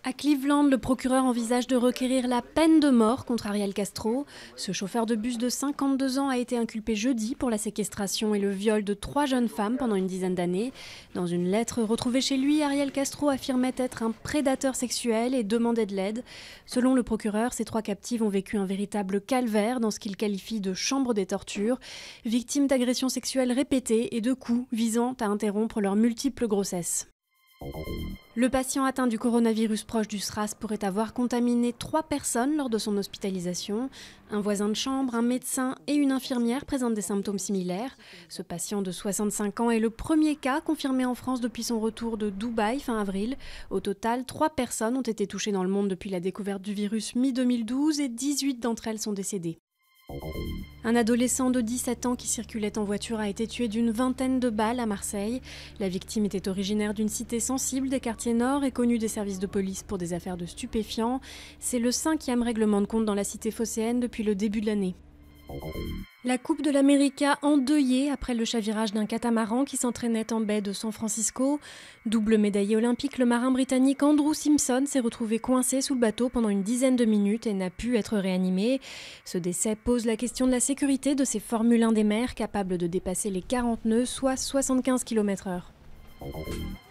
À Cleveland, le procureur envisage de requérir la peine de mort contre Ariel Castro. Ce chauffeur de bus de 52 ans a été inculpé jeudi pour la séquestration et le viol de 3 jeunes femmes pendant une dizaine d'années. Dans une lettre retrouvée chez lui, Ariel Castro affirmait être un prédateur sexuel et demandait de l'aide. Selon le procureur, ces 3 captives ont vécu un véritable calvaire dans ce qu'il qualifie de chambre des tortures, victimes d'agressions sexuelles répétées et de coups visant à interrompre leurs multiples grossesses. Le patient atteint du coronavirus proche du SRAS pourrait avoir contaminé 3 personnes lors de son hospitalisation. Un voisin de chambre, un médecin et une infirmière présentent des symptômes similaires. Ce patient de 65 ans est le premier cas confirmé en France depuis son retour de Dubaï fin avril. Au total, 3 personnes ont été touchées dans le monde depuis la découverte du virus mi-2012 et 18 d'entre elles sont décédées. Un adolescent de 17 ans qui circulait en voiture a été tué d'une vingtaine de balles à Marseille. La victime était originaire d'une cité sensible des quartiers nord et connue des services de police pour des affaires de stupéfiants. C'est le 5e règlement de compte dans la cité phocéenne depuis le début de l'année. La Coupe de l'Amérique endeuillée après le chavirage d'un catamaran qui s'entraînait en baie de San Francisco. Double médaillé olympique, le marin britannique Andrew Simpson s'est retrouvé coincé sous le bateau pendant une dizaine de minutes et n'a pu être réanimé. Ce décès pose la question de la sécurité de ces Formule 1 des mers capables de dépasser les 40 nœuds, soit 75 km/h.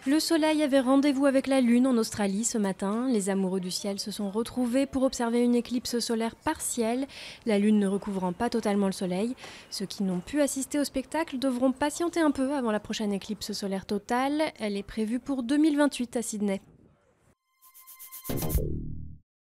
Le soleil avait rendez-vous avec la lune en Australie ce matin. Les amoureux du ciel se sont retrouvés pour observer une éclipse solaire partielle, la lune ne recouvrant pas totalement le soleil. Ceux qui n'ont pu assister au spectacle devront patienter un peu avant la prochaine éclipse solaire totale. Elle est prévue pour 2028 à Sydney.